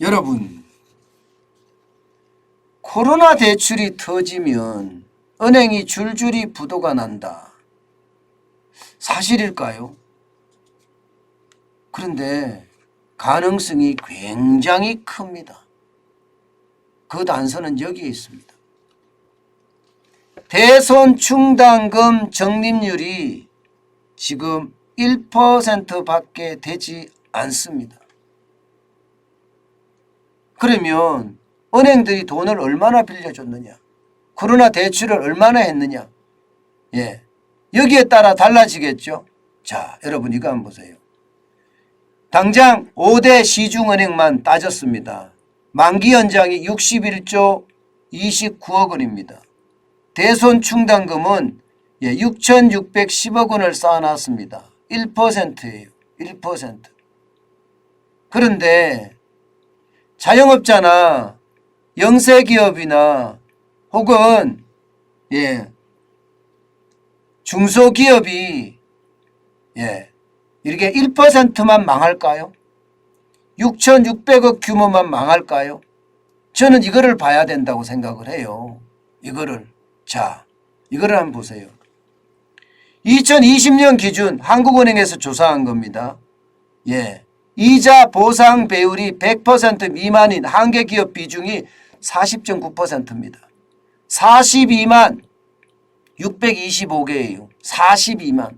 여러분, 코로나 대출이 터지면 은행이 줄줄이 부도가 난다. 사실일까요? 그런데 가능성이 굉장히 큽니다. 그 단서는 여기에 있습니다. 대손 충당금 적립률이 지금 1%밖에 되지 않습니다. 그러면 은행들이 돈을 얼마나 빌려줬느냐, 코로나 대출을 얼마나 했느냐, 여기에 따라 달라지겠죠. 자, 여러분 이거 한번 보세요. 당장 5대 시중은행만 따졌습니다. 만기 연장이 61조 29억 원입니다. 대손 충당금은 6,610억 원을 쌓아놨습니다. 1%예요. 1%. 그런데 자영업자나 영세기업이나 혹은 중소기업이 이렇게 1%만 망할까요? 6,600억 규모만 망할까요? 저는 이거를 봐야 된다고 생각을 해요. 이거를. 자, 이거를 한번 보세요. 2020년 기준 한국은행에서 조사한 겁니다. 이자 보상 배율이 100% 미만인 한계기업 비중이 40.9%입니다. 42만 625개예요. 42만.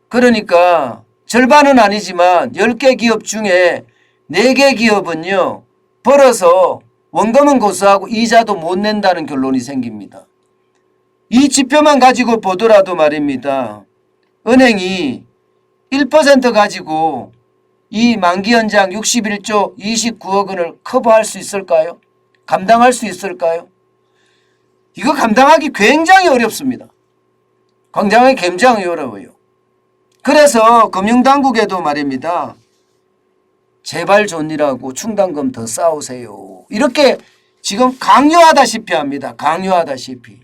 그러니까 절반은 아니지만 10개 기업 중에 4개 기업은요, 벌어서 원금은 고스하고 이자도 못 낸다는 결론이 생깁니다. 이 지표만 가지고 보더라도 말입니다. 은행이 1% 가지고 이 만기 연장 61조 29억 원을 커버할 수 있을까요? 감당할 수 있을까요? 이거 감당하기 굉장히 어렵습니다. 굉장히 어려워요. 그래서 금융당국에도 말입니다. 제발 존이라고 충당금 더 쌓으세요. 이렇게 지금 강요하다시피 합니다. 강요하다시피.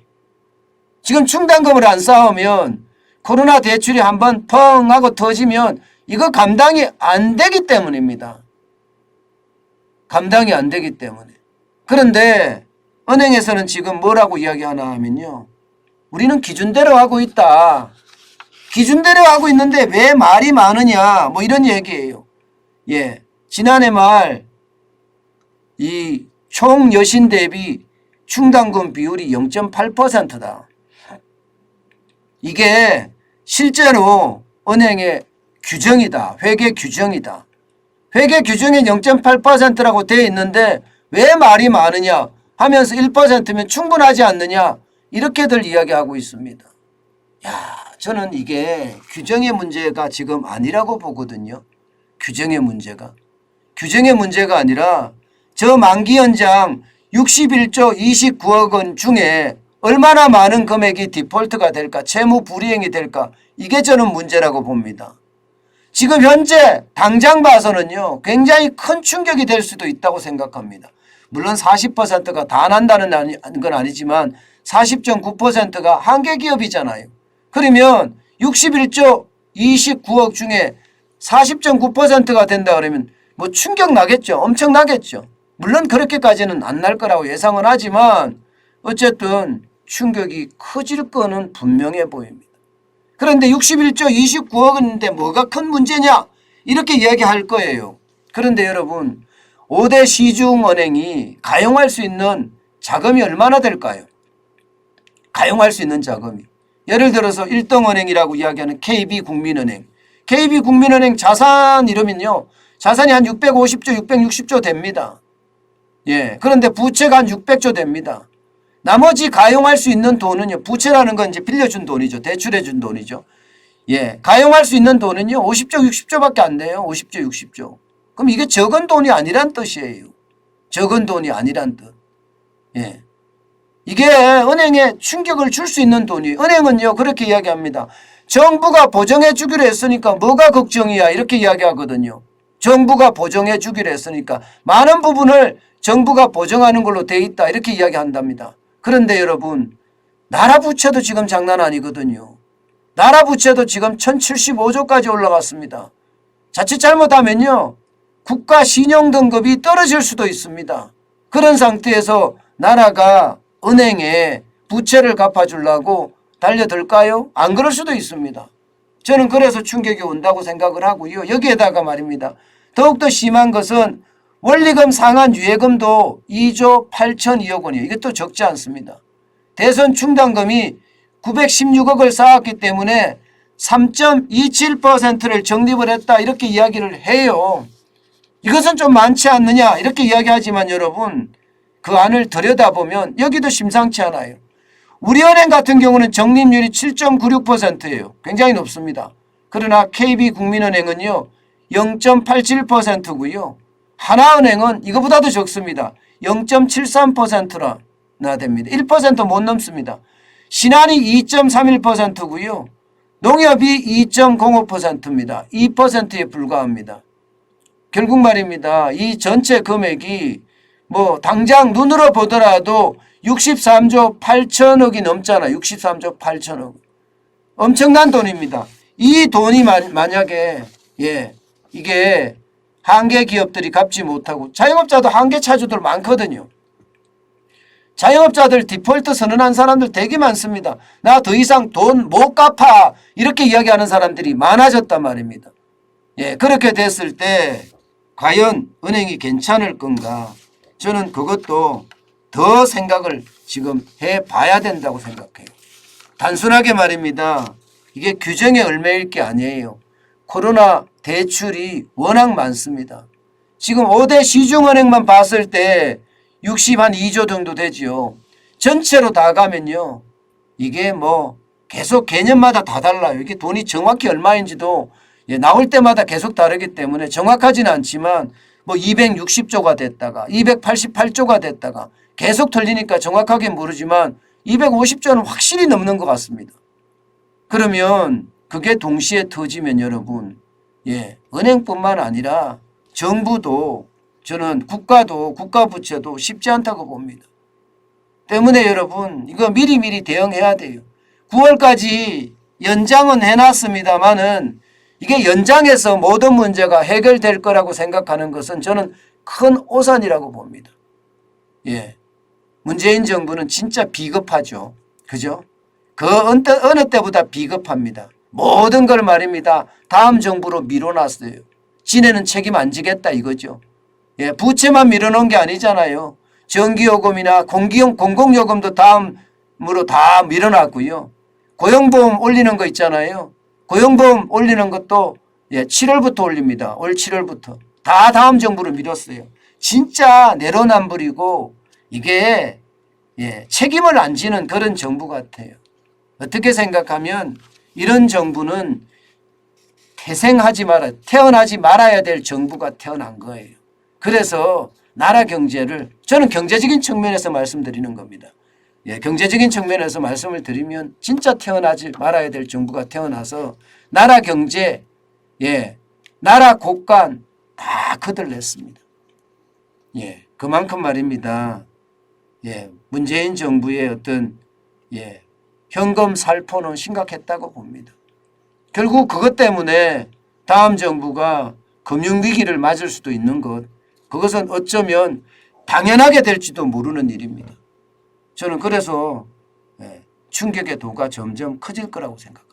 지금 충당금을 안 쌓으면 코로나 대출이 한번 펑 하고 터지면 이거 감당이 안 되기 때문입니다. 감당이 안 되기 때문에. 그런데 은행에서는 지금 뭐라고 이야기하나 하면요. 우리는 기준대로 하고 있다. 기준대로 하고 있는데 왜 말이 많으냐, 뭐 이런 얘기예요. 지난해 말 이 총 여신 대비 충당금 비율이 0.8%다. 이게 실제로 은행의 규정이다. 회계 규정이다. 회계 규정에 0.8%라고 되어 있는데 왜 말이 많으냐 하면서 1%면 충분하지 않느냐 이렇게들 이야기하고 있습니다. 저는 이게 규정의 문제가 지금 아니라고 보거든요. 규정의 문제가 아니라 저 만기 연장 61조 29억 원 중에 얼마나 많은 금액이 디폴트가 될까, 채무 불이행이 될까, 이게 저는 문제라고 봅니다. 지금 현재 당장 봐서는요, 굉장히 큰 충격이 될 수도 있다고 생각합니다. 물론 40%가 다 난다는 건 아니지만 40.9%가 한계기업이잖아요. 그러면 61조 29억 중에 40.9%가 된다 그러면 뭐 충격 나겠죠. 엄청 나겠죠. 물론 그렇게까지는 안 날 거라고 예상은 하지만 어쨌든 충격이 커질 거는 분명해 보입니다. 그런데 61조 29억 원인데 뭐가 큰 문제냐 이렇게 이야기할 거예요. 그런데 여러분 5대 시중은행이 가용할 수 있는 자금이 얼마나 될까요? 가용할 수 있는 자금이. 예를 들어서 1등은행이라고 이야기하는 KB국민은행. KB국민은행 자산 이러면요. 자산이 한 650조, 660조 됩니다. 그런데 부채가 한 600조 됩니다. 나머지 가용할 수 있는 돈은요. 부채라는 건 이제 빌려준 돈이죠. 대출해준 돈이죠. 가용할 수 있는 돈은요. 50조, 60조밖에 안 돼요. 50조, 60조. 그럼 이게 적은 돈이 아니란 뜻이에요. 적은 돈이 아니란 뜻. 이게 은행에 충격을 줄 수 있는 돈이에요. 은행은요. 그렇게 이야기합니다. 정부가 보정해 주기로 했으니까 뭐가 걱정이야 이렇게 이야기하거든요. 정부가 보정해 주기로 했으니까 많은 부분을 정부가 보정하는 걸로 돼 있다 이렇게 이야기한답니다. 그런데 여러분 나라 부채도 지금 장난 아니거든요. 나라 부채도 지금 1075조까지 올라갔습니다. 자칫 잘못하면요 국가 신용 등급이 떨어질 수도 있습니다. 그런 상태에서 나라가 은행에 부채를 갚아주려고 달려들까요? 안 그럴 수도 있습니다. 저는 그래서 충격이 온다고 생각을 하고요. 여기에다가 말입니다. 더욱더 심한 것은 원리금 상환 유예금도 2조 8천이억 원이에요. 이것도 적지 않습니다. 대선 충당금이 916억을 쌓았기 때문에 3.27%를 적립을 했다 이렇게 이야기를 해요. 이것은 좀 많지 않느냐 이렇게 이야기하지만 여러분 그 안을 들여다보면 여기도 심상치 않아요. 우리은행 같은 경우는 적립률이 7.96%예요. 굉장히 높습니다. 그러나 KB국민은행은요 0.87%고요. 하나은행은 이거보다도 적습니다. 0.73%나 됩니다. 1% 못 넘습니다. 신한이 2.31%고요. 농협이 2.05%입니다. 2%에 불과합니다. 결국 말입니다. 이 전체 금액이 뭐 당장 눈으로 보더라도 63조 8천억이 넘잖아. 63조 8천억. 엄청난 돈입니다. 이 돈이 만약에 이게 한계 기업들이 갚지 못하고 자영업자도 한계 차주들 많거든요. 자영업자들 디폴트 선언한 사람들 되게 많습니다. 나 더 이상 돈 못 갚아 이렇게 이야기하는 사람들이 많아졌단 말입니다. 그렇게 됐을 때 과연 은행이 괜찮을 건가? 저는 그것도 더 생각을 지금 해봐야 된다고 생각해요. 단순하게 말입니다. 이게 규정에 얽매일 게 아니에요. 코로나 대출이 워낙 많습니다. 지금 5대 시중은행만 봤을 때 62조 정도 되지요. 전체로 다 가면요. 이게 뭐 계속 개념마다 다 달라요. 이게 돈이 정확히 얼마인지도 나올 때마다 계속 다르기 때문에 정확하지는 않지만 뭐 260조가 됐다가 288조가 됐다가 계속 틀리니까 정확하게 모르지만 250조는 확실히 넘는 것 같습니다. 그러면 그게 동시에 터지면 여러분 은행뿐만 아니라 정부도 저는 국가도 국가부채도 쉽지 않다고 봅니다. 때문에 여러분 이거 미리미리 대응해야 돼요. 9월까지 연장은 해놨습니다마는 이게 연장해서 모든 문제가 해결될 거라고 생각하는 것은 저는 큰 오산이라고 봅니다. 문재인 정부는 진짜 비겁하죠. 그죠? 그 어느 때보다 비겁합니다. 모든 걸 말입니다. 다음 정부로 밀어놨어요. 지네는 책임 안 지겠다 이거죠. 부채만 밀어놓은 게 아니잖아요. 전기요금이나 공공요금도 다음으로 다 밀어놨고요. 고용보험 올리는 거 있잖아요. 고용보험 올리는 것도 7월부터 올립니다. 올 7월부터. 다 다음 정부로 밀었어요. 진짜 내로남불이고 이게 책임을 안 지는 그런 정부 같아요. 어떻게 생각하면 이런 정부는 태어나지 말아야 될 정부가 태어난 거예요. 그래서 나라 경제를 저는 경제적인 측면에서 말씀드리는 겁니다. 경제적인 측면에서 말씀을 드리면 진짜 태어나지 말아야 될 정부가 태어나서 나라 경제, 나라 곳간 다 거들냈습니다. 그만큼 말입니다. 문재인 정부의 어떤 현금 살포는 심각했다고 봅니다. 결국 그것 때문에 다음 정부가 금융위기를 맞을 수도 있는 것, 그것은 어쩌면 당연하게 될지도 모르는 일입니다. 저는 그래서 충격의 도가 점점 커질 거라고 생각합니다.